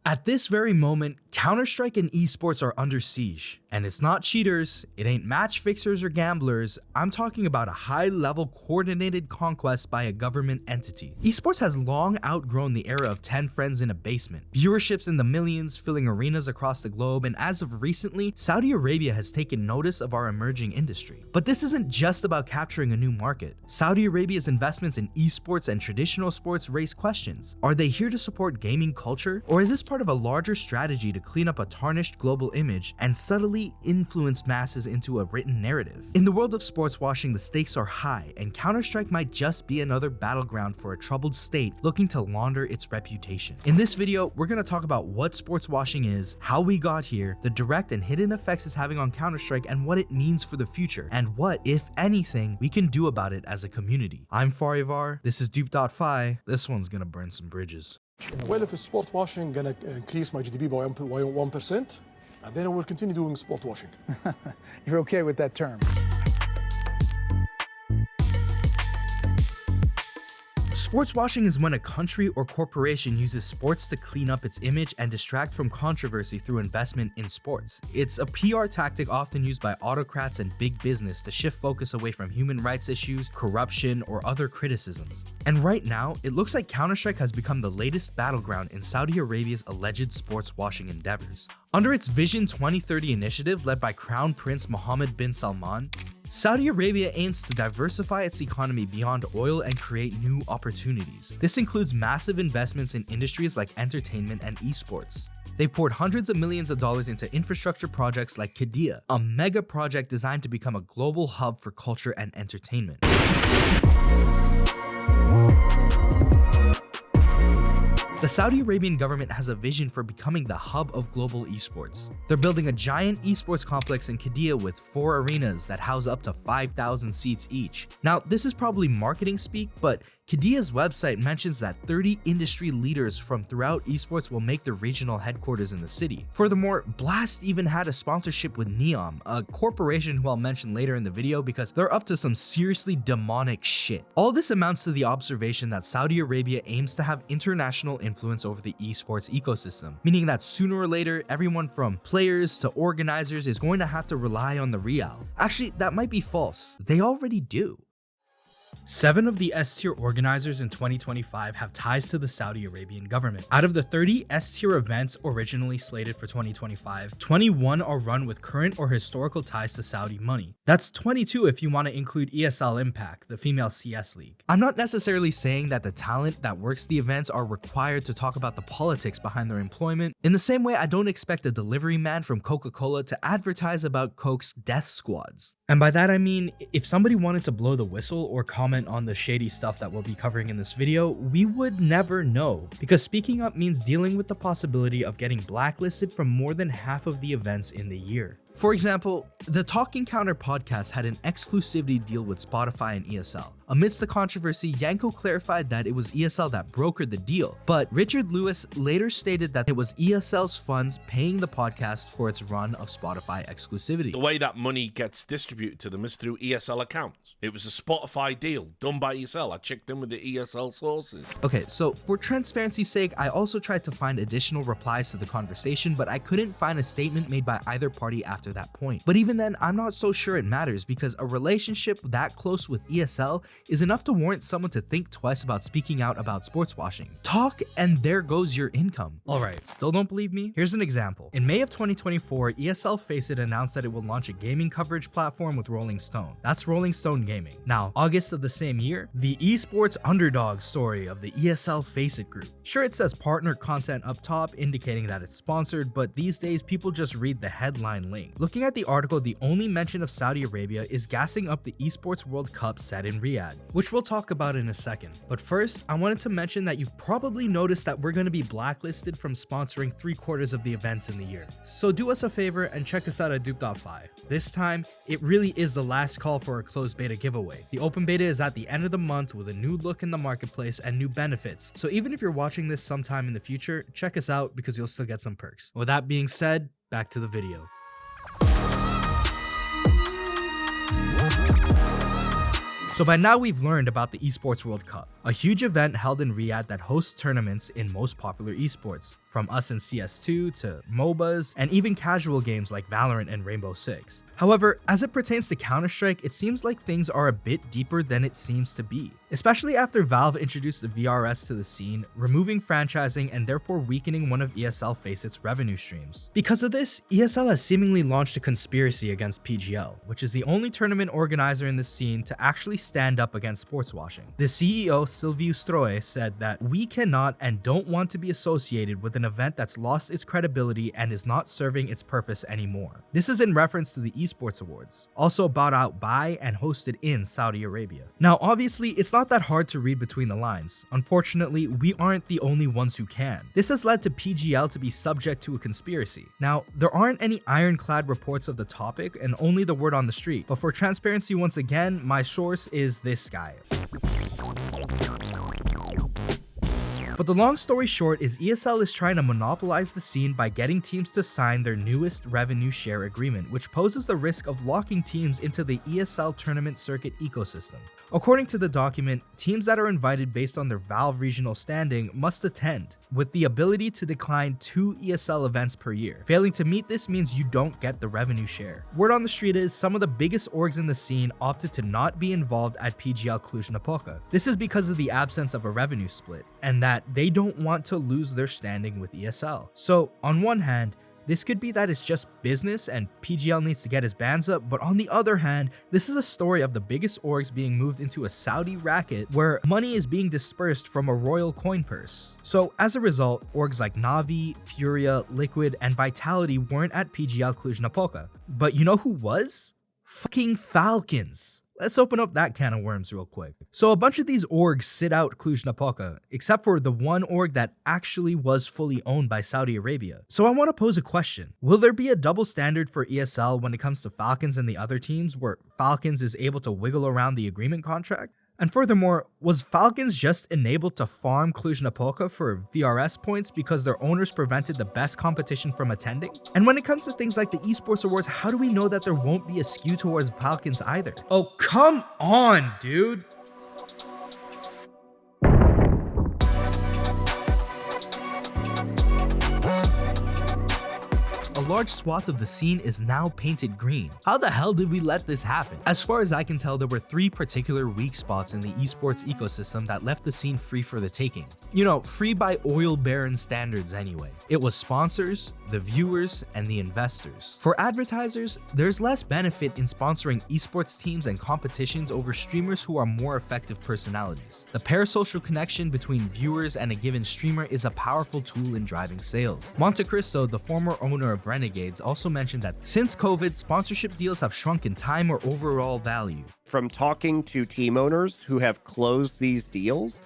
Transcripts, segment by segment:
At this very moment, CounterStrike and esports are under siege. And it's not cheaters, it ain't match fixers or gamblers, I'm talking about a high-level coordinated conquest by a government entity. Esports has long outgrown the era of 10 friends in a basement. Viewerships in the millions, filling arenas across the globe, and as of recently, Saudi Arabia has taken notice of our emerging industry. But this isn't just about capturing a new market. Saudi Arabia's investments in esports and traditional sports raise questions. Are they here to support gaming culture? Or is this part of a larger strategy to clean up a tarnished global image and subtly influence masses into a written narrative? In the world of sports washing, the stakes are high, and CounterStrike might just be another battleground for a troubled state looking to launder its reputation. In this video, we're going to talk about what sports washing is, how we got here, the direct and hidden effects it's having on CounterStrike, and what it means for the future, and what, if anything, we can do about it as a community. I'm Farivar, this is Dupe.fi, this one's gonna burn some bridges. Well, if sport washing gonna increase my GDP by 1%, and then I will continue doing sport washing. You're okay with that term? Sports washing is when a country or corporation uses sports to clean up its image and distract from controversy through investment in sports. It's a PR tactic often used by autocrats and big business to shift focus away from human rights issues, corruption, or other criticisms. And right now, it looks like CounterStrike has become the latest battleground in Saudi Arabia's alleged sports washing endeavors. Under its Vision 2030 initiative led by Crown Prince Mohammed bin Salman, Saudi Arabia aims to diversify its economy beyond oil and create new opportunities. This includes massive investments in industries like entertainment and esports. They've poured hundreds of millions of dollars into infrastructure projects like Qiddiya, a mega project designed to become a global hub for culture and entertainment. The Saudi Arabian government has a vision for becoming the hub of global esports. They're building a giant esports complex in Qiddiya with 4 arenas that house up to 5,000 seats each. Now, this is probably marketing speak, but Qiddiya's website mentions that 30 industry leaders from throughout esports will make their regional headquarters in the city. Furthermore, Blast even had a sponsorship with Neom, a corporation who I'll mention later in the video because they're up to some seriously demonic shit. All this amounts to the observation that Saudi Arabia aims to have international influence over the esports ecosystem, meaning that sooner or later, everyone from players to organizers is going to have to rely on the Riyal. Actually, that might be false. They already do. 7 of the S-tier organizers in 2025 have ties to the Saudi Arabian government. Out of the 30 S-tier events originally slated for 2025, 21 are run with current or historical ties to Saudi money. That's 22 if you want to include ESL Impact, the female CS league. I'm not necessarily saying that the talent that works the events are required to talk about the politics behind their employment. In the same way, I don't expect a delivery man from Coca-Cola to advertise about Coke's death squads. And by that I mean, if somebody wanted to blow the whistle or comment on the shady stuff that we'll be covering in this video, we would never know, because speaking up means dealing with the possibility of getting blacklisted from more than half of the events in the year. For example, the Talking Counter podcast had an exclusivity deal with Spotify and ESL. Amidst the controversy, Yanko clarified that it was ESL that brokered the deal, but Richard Lewis later stated that it was ESL's funds paying the podcast for its run of Spotify exclusivity. The way that money gets distributed to them is through ESL accounts. It was a Spotify deal done by ESL. I checked in with the ESL sources. Okay, so for transparency's sake, I also tried to find additional replies to the conversation, but I couldn't find a statement made by either party after that point. But even then, I'm not so sure it matters, because a relationship that close with ESL is enough to warrant someone to think twice about speaking out about sports washing. Talk and there goes your income. Alright, still don't believe me? Here's an example. In May of 2024, ESL Faceit announced that it will launch a gaming coverage platform with Rolling Stone. That's Rolling Stone Gaming. Now, August of the same year, the esports underdog story of the ESL Faceit group. Sure, it says partner content up top indicating that it's sponsored, but these days people just read the headline link. Looking at the article, the only mention of Saudi Arabia is gassing up the Esports World Cup set in Riyadh, which we'll talk about in a second. But first, I wanted to mention that you've probably noticed that we're going to be blacklisted from sponsoring 3/4 of the events in the year. So do us a favor and check us out at Dupe.fi. This time, it really is the last call for a closed beta giveaway. The open beta is at the end of the month with a new look in the marketplace and new benefits. So even if you're watching this sometime in the future, check us out because you'll still get some perks. With that being said, back to the video. So by now we've learned about the Esports World Cup. a huge event held in Riyadh that hosts tournaments in most popular esports, from us in CS2 to MOBAs, and even casual games like Valorant and Rainbow Six. However, as it pertains to CounterStrike, it seems like things are a bit deeper than it seems to be, especially after Valve introduced the VRS to the scene, removing franchising and therefore weakening one of ESL Facet's revenue streams. Because of this, ESL has seemingly launched a conspiracy against PGL, which is the only tournament organizer in the scene to actually stand up against sportswashing. The CEO, Silviu Stroe, said that we cannot and don't want to be associated with an event that's lost its credibility and is not serving its purpose anymore. This is in reference to the Esports Awards, also bought out by and hosted in Saudi Arabia. Now, obviously, it's not that hard to read between the lines. Unfortunately, we aren't the only ones who can. This has led to PGL to be subject to a conspiracy. Now, there aren't any ironclad reports of the topic and only the word on the street, but for transparency once again, my source is this guy. But the long story short is ESL is trying to monopolize the scene by getting teams to sign their newest revenue share agreement, which poses the risk of locking teams into the ESL tournament circuit ecosystem. According to the document, teams that are invited based on their Valve regional standing must attend, with the ability to decline 2 ESL events per year. Failing to meet this means you don't get the revenue share. Word on the street is some of the biggest orgs in the scene opted to not be involved at PGL cluj-napoca. This is because of the absence of a revenue split, and that they don't want to lose their standing with ESL. So, on one hand, this could be that it's just business and PGL needs to get his bands up, but on the other hand, this is a story of the biggest orgs being moved into a Saudi racket where money is being dispersed from a royal coin purse. So as a result, orgs like Navi, Furia, Liquid, and Vitality weren't at PGL cluj-napoca. But you know who was? Fucking Falcons. Let's open up that can of worms real quick. So a bunch of these orgs sit out cluj-napoca, except for the one org that actually was fully owned by Saudi Arabia. So I want to pose a question. Will there be a double standard for ESL when it comes to Falcons and the other teams, where Falcons is able to wiggle around the agreement contract? And furthermore, was Falcons just enabled to farm cluj-napoca for VRS points because their owners prevented the best competition from attending? And when it comes to things like the Esports Awards, how do we know that there won't be a skew towards Falcons either? Oh, come on, dude. A large swath of the scene is now painted green. How the hell did we let this happen? As far as I can tell, there were 3 particular weak spots in the esports ecosystem that left the scene free for the taking. You know, free by oil baron standards anyway. It was sponsors, the viewers, and the investors. For advertisers, there's less benefit in sponsoring esports teams and competitions over streamers who are more effective personalities. The parasocial connection between viewers and a given streamer is a powerful tool in driving sales. Monte Cristo, the former owner of Renegades, also mentioned that since COVID, sponsorship deals have shrunk in time or overall value. From talking to team owners who have closed these deals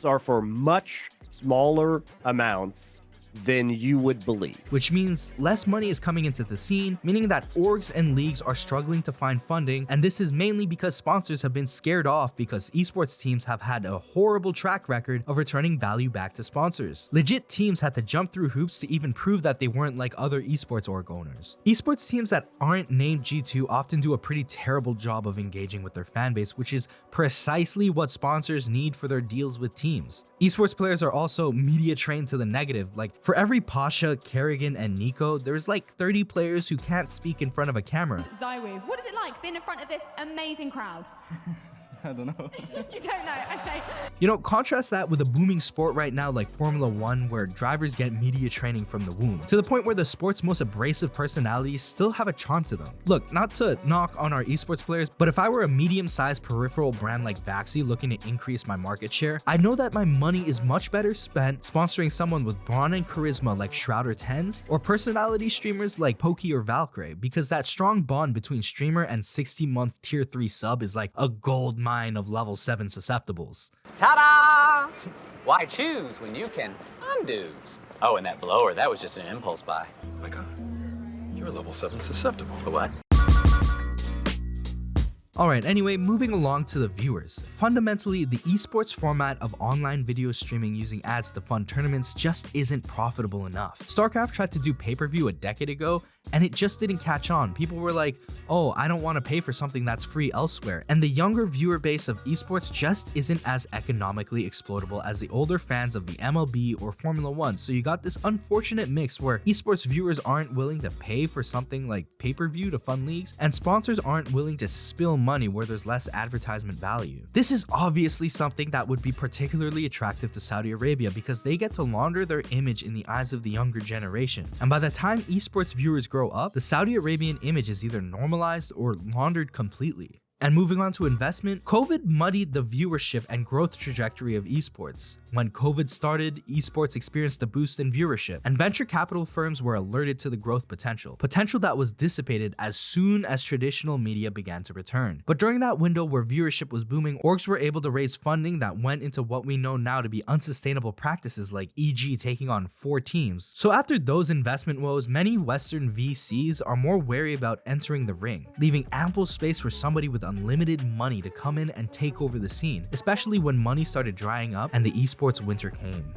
are for much smaller amounts than you would believe. Which means less money is coming into the scene, meaning that orgs and leagues are struggling to find funding, and this is mainly because sponsors have been scared off because esports teams have had a horrible track record of returning value back to sponsors. Legit teams had to jump through hoops to even prove that they weren't like other esports org owners. Esports teams that aren't named G2 often do a pretty terrible job of engaging with their fan base, which is precisely what sponsors need for their deals with teams. Esports players are also media trained to the negative. Like, for every Pasha, Kerrigan, and Nico, there's like 30 players who can't speak in front of a camera. Zywu, what is it like being in front of this amazing crowd? I don't know. You don't know, okay. You know, contrast that with a booming sport right now like Formula 1, where drivers get media training from the womb, to the point where the sport's most abrasive personalities still have a charm to them. Look, not to knock on our esports players, but if I were a medium-sized peripheral brand like Vaxi looking to increase my market share, I know that my money is much better spent sponsoring someone with brawn and charisma like Shroud or Tens, or personality streamers like Pokey or Valkyrie, because that strong bond between streamer and 60-month tier 3 sub is like a gold mine of level 7 susceptibles. Ta-da! Why choose when you can undo's? Oh, and that blower, that was just an impulse buy. Oh my god, you're level 7 susceptible. What? Alright, anyway, moving along to the viewers. Fundamentally, the esports format of online video streaming using ads to fund tournaments just isn't profitable enough. StarCraft tried to do pay-per-view a decade ago, and it just didn't catch on. People were like, oh, I don't want to pay for something that's free elsewhere. And the younger viewer base of esports just isn't as economically exploitable as the older fans of the MLB or Formula 1. So you got this unfortunate mix where esports viewers aren't willing to pay for something like pay-per-view to fund leagues, and sponsors aren't willing to spill money where there's less advertisement value. This is obviously something that would be particularly attractive to Saudi Arabia because they get to launder their image in the eyes of the younger generation. And by the time esports viewers grow up, the Saudi Arabian image is either normalized or laundered completely. And moving on to investment, COVID muddied the viewership and growth trajectory of esports. When COVID started, esports experienced a boost in viewership, and venture capital firms were alerted to the growth potential that was dissipated as soon as traditional media began to return. But during that window where viewership was booming, orgs were able to raise funding that went into what we know now to be unsustainable practices like EG taking on 4 teams. So after those investment woes, many Western VCs are more wary about entering the ring, leaving ample space for somebody with unlimited money to come in and take over the scene, especially when money started drying up and the esports winter came.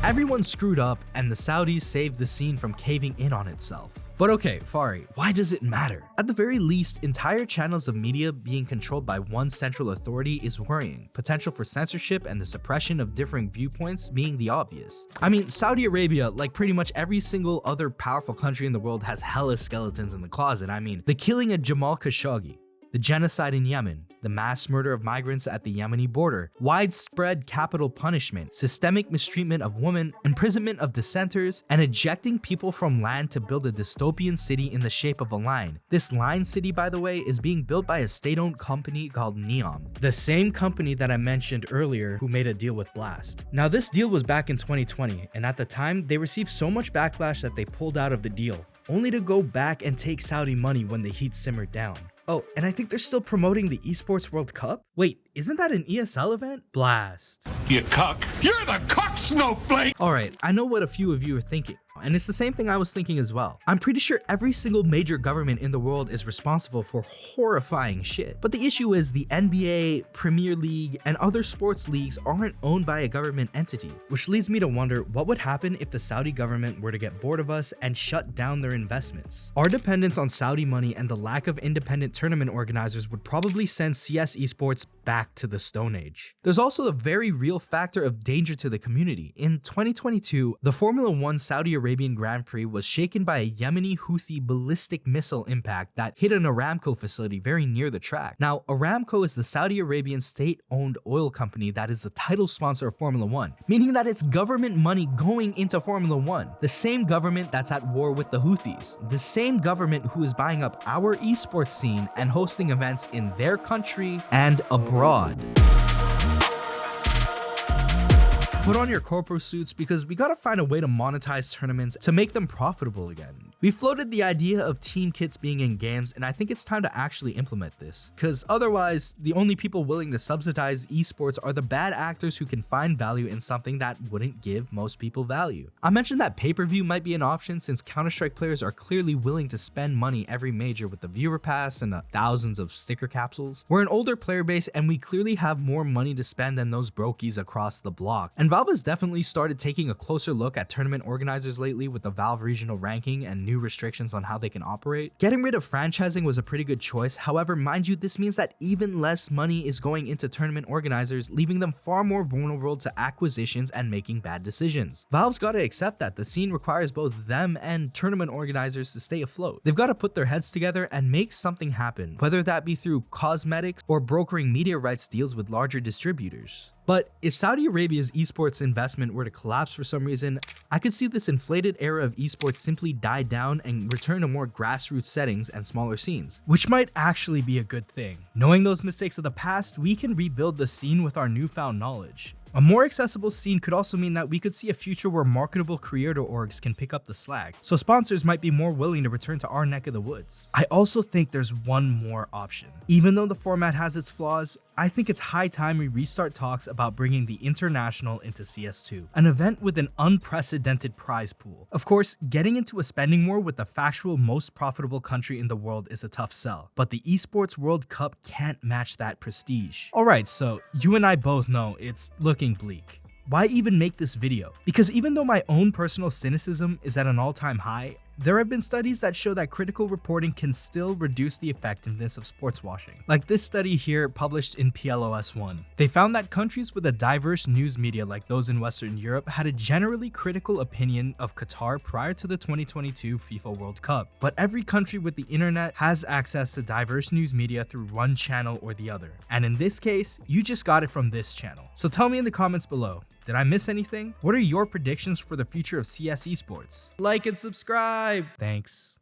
Everyone screwed up and the Saudis saved the scene from caving in on itself. But okay, Fari, why does it matter? At the very least, entire channels of media being controlled by one central authority is worrying. Potential for censorship and the suppression of differing viewpoints being the obvious. I mean, Saudi Arabia, like pretty much every single other powerful country in the world, has hella skeletons in the closet. I mean, the killing of Jamal Khashoggi, the genocide in Yemen, the mass murder of migrants at the Yemeni border, widespread capital punishment, systemic mistreatment of women, imprisonment of dissenters, and ejecting people from land to build a dystopian city in the shape of a line. This line city, by the way, is being built by a state-owned company called Neom, the same company that I mentioned earlier who made a deal with Blast. Now, this deal was back in 2020, and at the time, they received so much backlash that they pulled out of the deal, only to go back and take Saudi money when the heat simmered down. Oh, and I think they're still promoting the Esports World Cup? Wait, isn't that an ESL event? Blast. You cuck. You're the cuck snowflake! Alright, I know what a few of you are thinking, and it's the same thing I was thinking as well. I'm pretty sure every single major government in the world is responsible for horrifying shit. But the issue is the NBA, Premier League, and other sports leagues aren't owned by a government entity, which leads me to wonder what would happen if the Saudi government were to get bored of us and shut down their investments. Our dependence on Saudi money and the lack of independent tournament organizers would probably send CS esports back to the Stone Age. There's also a very real factor of danger to the community. In 2022, the Formula 1 Saudi Arabian Grand Prix was shaken by a Yemeni Houthi ballistic missile impact that hit an Aramco facility very near the track. Now, Aramco is the Saudi Arabian state-owned oil company that is the title sponsor of Formula 1, meaning that it's government money going into Formula 1. The same government that's at war with the Houthis. The same government who is buying up our esports scene and hosting events in their country and abroad. Put on your corpo suits because we gotta find a way to monetize tournaments to make them profitable again. We floated the idea of team kits being in games, and I think it's time to actually implement this, because otherwise, the only people willing to subsidize esports are the bad actors who can find value in something that wouldn't give most people value. I mentioned that pay-per-view might be an option since CounterStrike players are clearly willing to spend money every major with the viewer pass and the thousands of sticker capsules. We're an older player base and we clearly have more money to spend than those brokies across the block. And Valve has definitely started taking a closer look at tournament organizers lately with the Valve regional ranking and new restrictions on how they can operate. Getting rid of franchising was a pretty good choice. However, mind you, this means that even less money is going into tournament organizers, leaving them far more vulnerable to acquisitions and making bad decisions. Valve's got to accept that the scene requires both them and tournament organizers to stay afloat. They've got to put their heads together and make something happen, whether that be through cosmetics or brokering media rights deals with larger distributors. But if Saudi Arabia's esports investment were to collapse for some reason, I could see this inflated era of esports simply die down and return to more grassroots settings and smaller scenes, which might actually be a good thing. Knowing those mistakes of the past, we can rebuild the scene with our newfound knowledge. A more accessible scene could also mean that we could see a future where marketable creator orgs can pick up the slack, so sponsors might be more willing to return to our neck of the woods. I also think there's one more option. Even though the format has its flaws, I think it's high time we restart talks about bringing the International into CS2, an event with an unprecedented prize pool. Of course, getting into a spending war with the factual most profitable country in the world is a tough sell, but the Esports World Cup can't match that prestige. Alright, so you and I both know it's looking bleak. Why even make this video? Because even though my own personal cynicism is at an all-time high, there have been studies that show that critical reporting can still reduce the effectiveness of sports washing. Like this study here published in PLOS1. They found that countries with a diverse news media like those in Western Europe had a generally critical opinion of Qatar prior to the 2022 FIFA World Cup. But every country with the internet has access to diverse news media through one channel or the other. And in this case, you just got it from this channel. So tell me in the comments below, did I miss anything? What are your predictions for the future of CS esports? Like and subscribe! Thanks.